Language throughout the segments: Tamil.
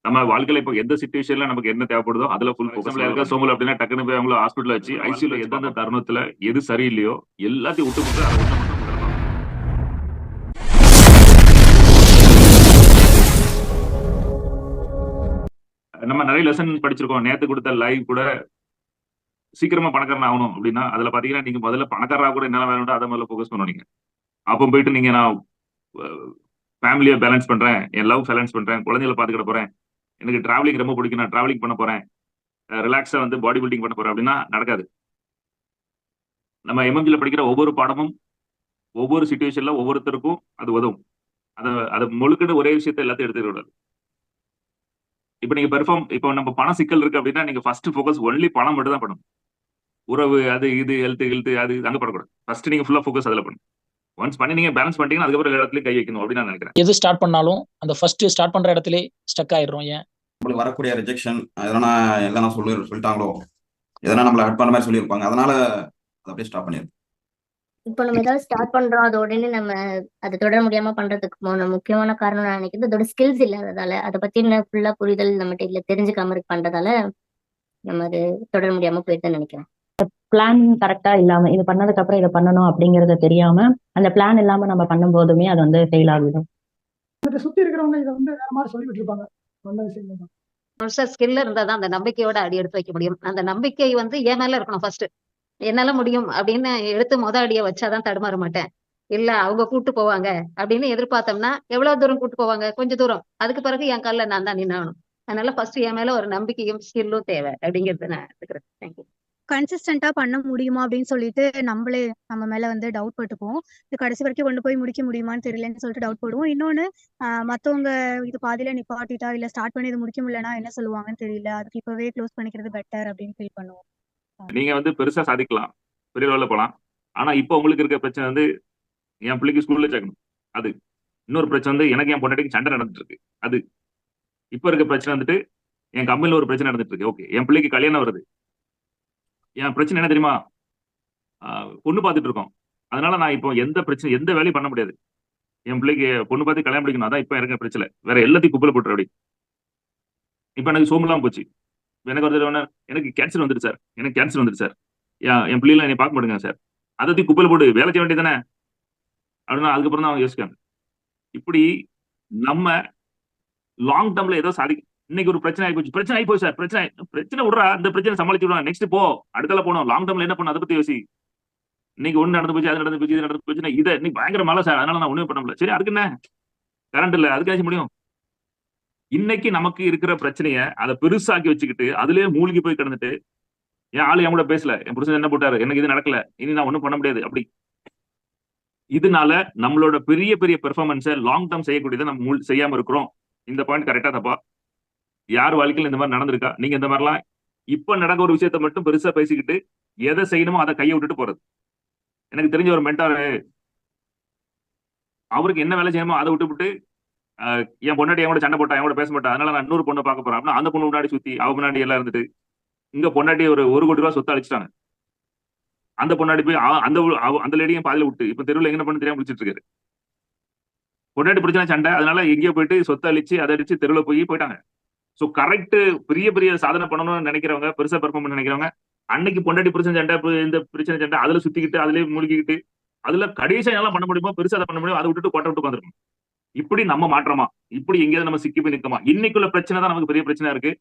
நம்ம வாழ்க்கையில இப்போ எந்த சிச்சுவேஷன்ல நமக்கு என்ன தேவைப்படுதோ அதுல ஃபுல் ஃபோக்கஸ்ல இருக்க சோம்பல் அப்படின்னா டக்குனு போய் அவங்கள ஹாஸ்பிட்டல் வச்சு ஐசியூல எந்தெந்த தருணத்துல எது சரியில்லையோ எல்லாத்தையும் விட்டு விட்டு அதை ஒண்ணு மட்டும் விடணும். நம்ம நிறைய லெசன் படிச்சிருக்கோம். நேத்து கொடுத்த லைவ் கூட சீக்கிரமா பணக்காரன் ஆகணும் அப்படின்னா அதுல பாத்தீங்கன்னா நீங்க முதல்ல பணக்காரா கூட என்ன வேணும் அதை முதல்ல ஃபோக்கஸ் பண்ணணும். நீங்க அப்போ போயிட்டு நீங்க நான் ஃபேமிலியை பேலன்ஸ் பண்றேன், என் லவ் பேலன்ஸ் பண்றேன், குழந்தைகளை பாத்துக்கிட போறேன், எனக்கு டிராவலிங் ரொம்ப பிடிக்கும், நான் டிராவலிங் பண்ண போறேன், ரிலாக்ஸா வந்து பாடி பில்டிங் பண்ண போறேன் அப்படின்னா நடக்காது. நம்ம எம்எம்ஜில படிக்கிற ஒவ்வொரு பாடமும் ஒவ்வொரு சிச்சுவேஷன்ல ஒவ்வொருத்தருக்கும் அது உதவும். அதை முழுக்கன்னு ஒரே விஷயத்த எல்லாத்தையும் எடுத்துக்க கூடாது. இப்ப நீங்க பெர்ஃபார்ம் இப்போ நம்ம பண சிக்கல் இருக்கு அப்படின்னா நீங்க ஃபர்ஸ்ட் ஃபோக்கஸ் ஒன்லி பணம் மட்டும் தான் பண்ணணும். உறவு அது இது ஹெல்த் அது அங்க படக்கூடாது. ஃபர்ஸ்ட் நீங்க ஃபுல்லா ஃபோக்கஸ் அதுல பண்ணுங்க. ஒன்ஸ் பண்ணி நீங்க பேலன்ஸ் பண்ணிட்டீங்கன்னா அதுக்கப்புறம் எல்லா இடத்துலயும் கை வைக்கணும் அப்படின்னு நான் நினைக்கிறேன். எது ஸ்டார்ட் பண்ணாலும் அந்த ஃபர்ஸ்ட் ஸ்டார்ட் பண்ற இடத்துல ஸ்டக் ஆயிடுறோம். ஏன் நம்மளுக்கு வரக்கூடிய ரிஜெக்ஷன் எதனா எல்லாம் சொல்லிட்டாங்களோ, எதனா நம்மள ஹர்ட் பண்ண மாதிரி சொல்லியிருப்பாங்க, அதனால அதை அப்படியே ஸ்டாப் பண்ணிடுறோம். இப்போ நம்ம ஏதாவது ஸ்டார்ட் பண்றோம், அது உடனே நம்ம அதை தொடர முடியாம பண்றதுக்கு முக்கியமான காரணம் நான் நினைக்கிறது அதோட ஸ்கில்ஸ் இல்லாததால, அதை பத்தின ஃபுல்லா புரிதல் நம்மகிட்ட இல்ல, தெரிஞ்சுக்காம இருக்கு பண்றதால நம்ம அது தொடர முடியாம போயிட்டு நினைக்கிறேன். பிளான் கரெக்டா இல்லாம இது பண்ணதுக்கு அப்புறம் இதை பண்ணணும் அப்படிங்கறது தெரியாம அந்த பிளான் இல்லாம நம்ம பண்ணும் போதுமே அது வந்து ஃபெயில் ஆகுது. சுத்தி இருக்கிறவங்க இதை வந்து வேற மாதிரி சொல்லிட்டு இருப்பாங்க. நல்ல விஷயம் தான். ஸ்கில் இருந்தா தான் அந்த நம்பிக்கையோட அடி எடுத்து வைக்க முடியும். அந்த நம்பிக்கை வந்து என் மேல இருக்கணும். ஃபர்ஸ்ட் என்னால முடியும் அப்படின்னு எடுத்து அடியை வச்சாதான் தடுமாற மாட்டேன். இல்ல அவங்க கூட்டு போவாங்க அப்படின்னு எதிர்பார்த்தோம்னா எவ்வளவு தூரம் கூட்டு போவாங்க? கொஞ்சம் தூரம். அதுக்கு பிறகு என் காலில் நான் தான் நின்னாகணும். அதனால ஃபர்ஸ்ட் என் மேல ஒரு நம்பிக்கையும் ஸ்கில்லும் தேவை அப்படிங்கறது நான் எடுத்துக்கிறேன். தேங்க்யூ. கன்சிஸ்டண்டா பண்ண முடியுமா அப்படின்னு சொல்லிட்டு நம்மளே நம்ம மேல வந்து டவுட் பட்டுப்போம். இது கடைசி வரைக்கும் கொண்டு போய் முடிக்க முடியுமான்னு தெரியலன்னு சொல்லிட்டு டவுட் போடுவோம். இன்னொன்னு மத்தவங்க இது பாதியில நிப்பாட்டிட்டா இல்ல ஸ்டார்ட் பண்ணி இது முடிக்க முடியலன்னா என்ன சொல்லுவாங்கன்னு தெரியல, அதுக்கு இப்பவே க்ளோஸ் பண்ணிக்கிறது பெட்டர் அப்படின்னு ஃபீல் பண்ணுவோம். நீங்க வந்து பெருசா சாதிக்கலாம், பெரிய லெவலில் போகலாம். ஆனா இப்போ உங்களுக்கு இருக்க பிரச்சனை வந்து என் பிள்ளைக்கு ஸ்கூல்ல சேர்க்கணும். அது இன்னொரு பிரச்சனை வந்து எனக்கு என் பொண்டாட்டிக்கு சண்டை நடந்துட்டு இருக்கு. அது இப்ப இருக்க பிரச்சனை வந்துட்டு என் கம்பெனில ஒரு பிரச்சனை நடந்துட்டு இருக்கு. ஓகே, என் பிள்ளைக்கு கல்யாணம் வருது. என் பிரச்சனை என்ன தெரியுமா? பொண்ணு பார்த்துட்டு இருக்கோம். அதனால நான் இப்போ எந்த பிரச்சனை எந்த வேலையும் பண்ண முடியாது. என் பிள்ளைக்கு பொண்ணு பார்த்து கல்யாணம் படிக்கணும், அதான் இப்ப இருக்கிற பிரச்சனை. வேற எல்லாத்தையும் குப்பையில போட்டுரு. அப்படி இப்ப எனக்கு சோம்பலாம் போச்சு. எனக்கு ஒரு எனக்கு கேன்சர் வந்துட்டு சார், எனக்கு கேன்சர் வந்துட்டு சார், என் பிள்ளைலாம் என்னை பார்க்க மாட்டேங்க சார், அதை குப்பையில போட்டு வேலை செய்ய வேண்டியதானே அப்படின்னா அதுக்கப்புறம் தான் அவங்க யோசிக்காங்க. இப்படி நம்ம லாங் டேர்ம்ல ஏதோ சாதி. இன்னைக்கு ஒரு பிரச்சனை ஆகி போச்சு சார், பிரச்சனை விடுறா, இந்த பிரச்சனை சமாளிச்சு விடுறா, நெக்ஸ்ட் போ அடுத்தால போனோம். லாங் டேர்ம்ல என்ன பண்ண அதை பத்தி யோசி. இன்னைக்கு ஒண்ணு நடந்து போச்சு, அது நடந்து போச்சு, இது நடந்து போச்சுன்னா இதை இன்னைக்கு பயங்கர மழை சார், அதனால நான் ஒண்ணுமே பண்ண முடியல. சரி, அதுக்கு என்ன கரண்ட் இல்ல, அதுக்கு ஆச்சு முடியும். இன்னைக்கு நமக்கு இருக்கிற பிரச்சனைய அதை பெருசாக்கி வச்சுக்கிட்டு அதுலயே மூழ்கி போய் கிடந்துட்டு என் ஆளு என் கூட பேசல, என் புருஷன் என்ன போட்டாரு, எனக்கு இது நடக்கல, இனி நான் ஒண்ணும் பண்ண முடியாது. அப்படி இதனால நம்மளோட பெரிய பெரிய பெர்ஃபார்மன்ஸை லாங் டேர்ம் செய்யக்கூடியதை நம்ம செய்யாம இருக்கிறோம். இந்த பாயிண்ட் கரெக்டா தப்பா? யார் வாழ்க்கையில் இந்த மாதிரி நடந்திருக்கா? நீங்க இந்த மாதிரிலாம் இப்ப நடக்க ஒரு விஷயத்த மட்டும் பெருசா பேசிக்கிட்டு எதை செய்யணுமோ அதை கையை விட்டுட்டு போறது. எனக்கு தெரிஞ்ச ஒரு மென்டார், அவருக்கு என்ன வேலை செய்யணுமோ அதை விட்டு என் பொண்டாட்டி என் கூட சண்டை போட்டா, என் கூட பேச மாட்டா, அதனால நான் இன்னொரு பொண்ணை பார்க்க போறேன் அப்படின்னா அந்த பொண்ணு முன்னாடி சுத்தி அவ முன்னாடி எல்லாம் இருந்துட்டு இங்க பொண்டாட்டி ஒரு 1 கோடி ரூபாய் சொத்தை அழிச்சிட்டாங்க. அந்த பொண்டாட்டி போய் அந்த லேடியும் பாதியில விட்டு இப்ப தெருவில் என்ன பண்ண தெரியாம பிடிச்சிட்டு இருக்காரு. பொண்டாட்டி பிடிச்சா சண்டை, அதனால எங்கேயோ போயிட்டு சொத்தை அழிச்சு அதை அடிச்சு தெருவில் போயிட்டாங்க. ஸோ கரெக்ட் பெரிய பெரிய சாதனை பண்ணணும்னு நினைக்கிறவங்க, பெருசா பெர்ஃபார்ம் பண்ண நினைக்கிறவங்க, அன்னைக்கு பொண்டாட்டி பிரச்சனை சண்டை, இந்த பிரச்சனை சண்டை, அதுல சுத்திக்கிட்டு அதுலயே மூழ்கிக்கிட்டு அதுல கடைசியா எல்லாம் பண்ண முடியுமோ பெருசா அதை பண்ண முடியும், அதை விட்டுட்டு கோட்டை விட்டு வந்துருக்கணும். இப்படி நம்ம மாற்றமா? இப்படி எங்கேயாவது நம்ம சிக்கி போய் நிற்கமா? இன்னைக்குள்ள பிரச்சனை தான் நமக்கு பெரிய பிரச்சனை இருக்கு.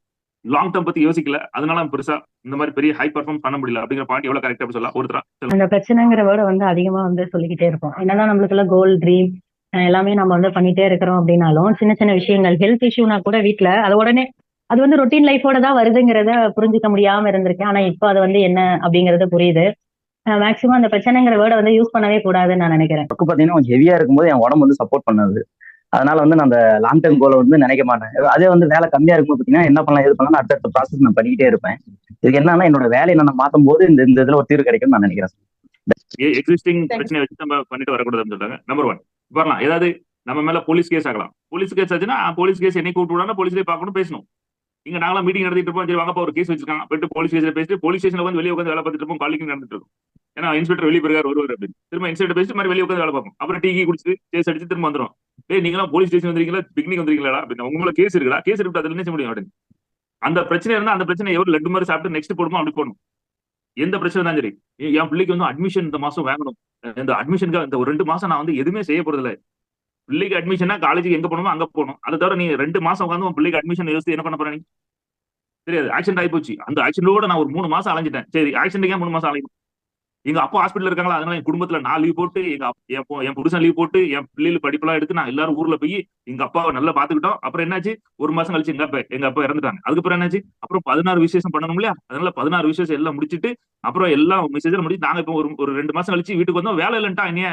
லாங் டேர்ம் பத்தி யோசிக்கல, அதனால பெருசா இந்த மாதிரி பெரிய ஹை பெர்ஃபார்ம் பண்ண முடியல அப்படிங்கிற பாயிண்ட் எவ்வளவு கரெக்டா சொல்லலாம் ஒருத்தரா? அந்த பிரச்சனைங்கிற வேர்டை வந்து அதிகமா வந்து சொல்லிக்கிட்டே இருப்போம். என்னதான் நம்மளுக்குள்ள கோல் ட்ரீம் எல்லாமே நம்ம வந்து பண்ணிட்டே இருக்கிறோம் அப்படின்னாலும் சின்ன சின்ன விஷயங்கள் ஹெல்த் இஷ்யூனா கூட வீட்டுல அது உடனே அது வந்து ரொட்டீன் லைஃபோட தான் வருதுங்கிறத புரிஞ்சுக்க முடியாம இருந்திருக்கேன். ஆனா இப்போ அது வந்து என்ன அப்படிங்கறது புரியுது. மேக்சிமம் அந்த பிரச்சனைங்கிற வேர்டை வந்து யூஸ் பண்ணவே கூடாதுன்னு நான் நினைக்கிறேன். பாத்தீங்கன்னா கொஞ்சம் ஹெவியா இருக்கும்போது என் உடம்பு வந்து சப்போர்ட் பண்ணாது. அதனால வந்து நான் அந்த லாங் டேர்ம் கோலை வந்து நினைக்க மாட்டேன். அதே வந்து வேலை கம்மியா இருக்கும்போது பாத்தீங்கன்னா என்ன பண்ணலாம், எது பண்ணலாம், அடுத்த ப்ராசஸ் நான் பண்ணிக்கிட்டே இருப்பேன். இதுக்கு என்னன்னா என்னோட வேலையை நான் மாத்தும் போது இந்த இதுல ஒரு தீர்வு கிடைக்கும்னு நான் நினைக்கிறேன். எக்ஸிஸ்டிங் பிரச்சனை வச்சு நம்ம பண்ணிட்டு வரக்கூடாதுன்னு சொல்றாங்க. நம்பர் 1 வரலாம். ஏதாவது நம்ம மேல போலீஸ் கேஸ் ஆகலாம். போலீஸ் கேஸ் ஆச்சுன்னா போலீஸ் கேஸ் என்னை கூப்பிட்டு விடாம போலீஸ்லயே பார்க்கணும், பேசணும். இங்க நாங்களாம் மீட்டிங் நடத்திட்டு இருப்போம். சரி வாங்கப்பா ஒரு கேஸ் வச்சிருக்காங்க, போயிட்டு போலீஸ் ஸ்டேஷன் பேசிட்டு போலீஸ் ஸ்டேஷன்ல வந்து வெளியே உட்காந்து வேலை பார்த்துட்டு இருப்போம். காலிங் நடந்துட்டு இருக்கும். ஏன்னா இன்ஸ்பெக்டர் வெளியே போயிருக்காரு வருவார் அப்படின்னு திரும்ப இன்ஸ்பெக்டர் பேசிட்டு மாதிரி வெளியே உட்காந்து வேலை பார்ப்போம். அப்புறம் டீ குடிச்சிட்டு கேஸ் அடிச்சு திரும்ப வந்துடும். நீங்களாம் போலீஸ் ஸ்டேஷன் வந்துருக்கீங்களா, பிக்னிக் வந்துருக்கீங்களா அப்படின்னு. உங்களை கேஸ் இருக்குடா, கேஸ் இருக்கு அதுல என்ன செய்ய முடியும் அப்படின்னு. அந்த பிரச்சனை இருந்தா அந்த பிரச்சனை எவ்வளவு லட்டு மாதிரி சாப்பிட்டு நெக்ஸ்ட் போடுமோ அப்படி போடணும். எந்த பிரச்சனை தான் சரி. என் பிள்ளைக்கு வந்து அட்மிஷன் இந்த மாசம் வாங்கணும், இந்த அட்மிஷனுக்கு இந்த ஒரு 2 மாசம் நான் வந்து எதுவுமே செய்ய போறது இல்லை. பிள்ளைக்கு அட்மிஷனா காலேஜுக்கு எங்க போகணுமோ அங்க போகணும். அதை தவிர நீ 2 மாசம் உட்காந்து உன் பிள்ளைக்கு அட்மிஷன் யோசிச்சு என்ன பண்ண போற நீ? தெரியாது. ஆக்சிடென்ட் ஆகி போச்சு. அந்த ஆக்சிடென்டோட நான் ஒரு 3 மாசம் அலைஞ்சிட்டேன். சரி ஆக்சிடென்ட் 3 மாசம் அலையும். எங்க அப்பா ஹாஸ்பிட்டல் இருக்காங்களா, அதனால என் குடும்பத்துல நான் லீவ் போட்டு என் புருஷன் லீவ் போட்டு என் பிள்ளைகள் படிப்பெல்லாம் எடுத்து நான் எல்லாரும் ஊர்ல போய் எங்க அப்பாவை நல்லா பாத்துக்கிட்டோம். அப்புறம் என்னாச்சு, 1 மாசம் கழிச்சு எங்க அப்பா இறந்துட்டாங்க. அதுக்கப்புறம் என்னாச்சு, அப்புறம் 16 விசேஷம் பண்ணணும் இல்லையா, அதனால 16 விசேஷம் எல்லாம் முடிச்சுட்டு அப்புறம் எல்லாம் மெசேஜ் முடிச்சு நாங்க இப்போ ஒரு 2 மாசம் கழிச்சு வீட்டுக்கு வந்தோம். வேலை இல்லைன்ட்டா என்னைய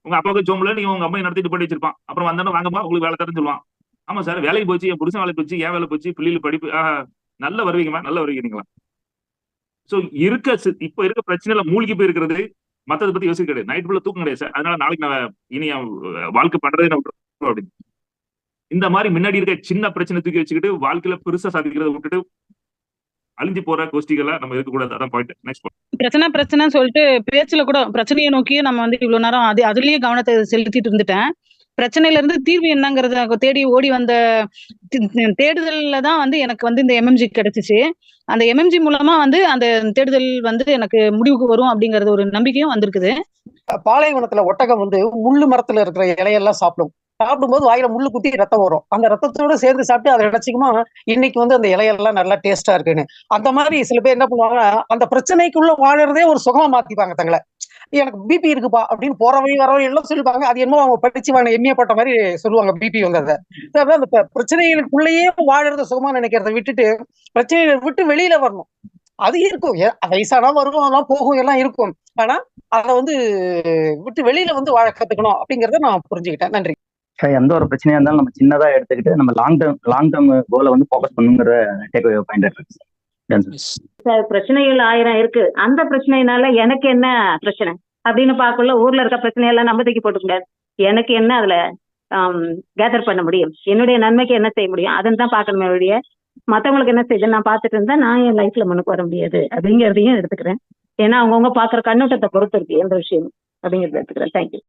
உங்க அப்பாவுக்கு சோம்பல நீங்க உங்க அம்மையை நடத்திட்டு போட்டு வச்சிருப்பான். அப்புறம் வந்தோம் வாங்கம்மா உங்களுக்கு வேலை தரேன்னு சொல்லுவான். ஆமா சார் வேலைக்கு போச்சு, என் புருஷன் வேலைக்கு போச்சு, என் வேலை போச்சு, பிள்ளைகள் படிப்பு நல்ல வருவீங்கம்மா, நல்ல வருவீங்களா. சோ இப்ப இருக்க பிரச்சனைல மூழ்கி போயிருக்கிறது மத்ததை பத்தி யோசிக்க கிடையாது. நைட் ஃபுல்லா தூக்கம் கிடையாது சார். அதனால நாளைக்கு நான் இனி வாழ்க்கை பண்றதே நான் அப்படின்னு இந்த மாதிரி முன்னாடி இருக்க சின்ன பிரச்சனை தூக்கி வச்சுக்கிட்டு வாழ்க்கையில பெருசா சாதிக்கிறத விட்டுட்டு அழிஞ்சு போற கோஷ்டிகளா நம்ம இருக்கக்கூடாது. அதான் பாயிண்ட். நெக்ஸ்ட் பிரச்சனைன்னு சொல்லிட்டு பேச்சுல கூட பிரச்சனையை நோக்கியே நம்ம வந்து இவ்வளவு நேரம் அதுலயே கவனத்தை செலுத்திட்டு இருந்துட்டேன். பிரச்சனையில இருந்து தீர்வு என்னங்கறத தேடி ஓடி வந்த தேடுதல்ல தான் வந்து எனக்கு வந்து இந்த எம்எம்ஜி கிடைச்சிச்சு. அந்த எம்எம்ஜி மூலமா வந்து அந்த தேடுதல் வந்து எனக்கு முடிவுக்கு வரும் அப்படிங்கறது ஒரு நம்பிக்கையும் வந்திருக்குது. பாலைவனத்துல ஒட்டகம் வந்து முள்ளு மரத்துல இருக்கிற இலையெல்லாம் சாப்பிடும்போது வாயில முள்ளு குத்தி ரத்தம் வரும். அந்த ரத்தத்தோட சேர்ந்து சாப்பிட்டு அதை நினைச்சிக்குமா இன்னைக்கு வந்து அந்த இலையெல்லாம் நல்லா டேஸ்டா இருக்குன்னு. அந்த மாதிரி சில பேர் என்ன பண்ணுவாங்க, அந்த பிரச்சனைக்குள்ள வாழறதே ஒரு சுகமா மாத்திப்பாங்க தங்களை. எனக்கு பிபி இருக்குப்பா அப்படின்னு போறவை வரவை எல்லாம் சொல்லிப்பாங்க. அது என்னமோ அவங்க படிச்சு வாங்க எம்ஏ பட்ட மாதிரி சொல்லுவாங்க பிபி வந்ததை. அந்த பிரச்சனைகளுக்குள்ளேயே வாழறத சுகமா நினைக்கிறத விட்டுட்டு பிரச்சனைகளை விட்டு வெளியில வரணும். அது இருக்கும், வயசானா வரும், அதெல்லாம் போகும், எல்லாம் இருக்கும். ஆனா அதை வந்து விட்டு வெளியில வந்து வாழ கத்துக்கணும் அப்படிங்கறத நான் புரிஞ்சுக்கிட்டேன். நன்றி. எந்த ஒரு பிரச்சனையா இருந்தாலும் நம்ம சின்னதா எடுத்துக்கிட்டு நம்ம லாங் டேர்ம் கோலை வந்து ஃபோக்கஸ் பண்ணுங்கிற டேக்அவே பாயிண்ட் இருக்கு. பிரச்சனைகள் 1000 இருக்கு. அந்த பிரச்சனையினால எனக்கு என்ன பிரச்சனை அப்படின்னு பார்க்கல. ஊர்ல இருக்க பிரச்சனையெல்லாம் நம்ம தூக்கி போட்டு கூடாது. எனக்கு என்ன அதுல கேதர் பண்ண முடியும், என்னுடைய நன்மைக்கு என்ன செய்ய முடியும், அதன் தான் பார்க்கணுமே ஒழிய மத்தவங்களுக்கு என்ன செய்யுது நான் பார்த்துட்டு இருந்தா நான் என் லைஃப்ல முன்னுக்கு வர முடியாது அப்படிங்கிறதையும் எடுத்துக்கிறேன். ஏன்னா அவங்கவுங்க பாக்குற கண்ணோட்டத்தை பொறுத்து இருக்கு எந்த விஷயம் அப்படிங்கிறத எடுத்துக்கிறேன். தேங்க்யூ.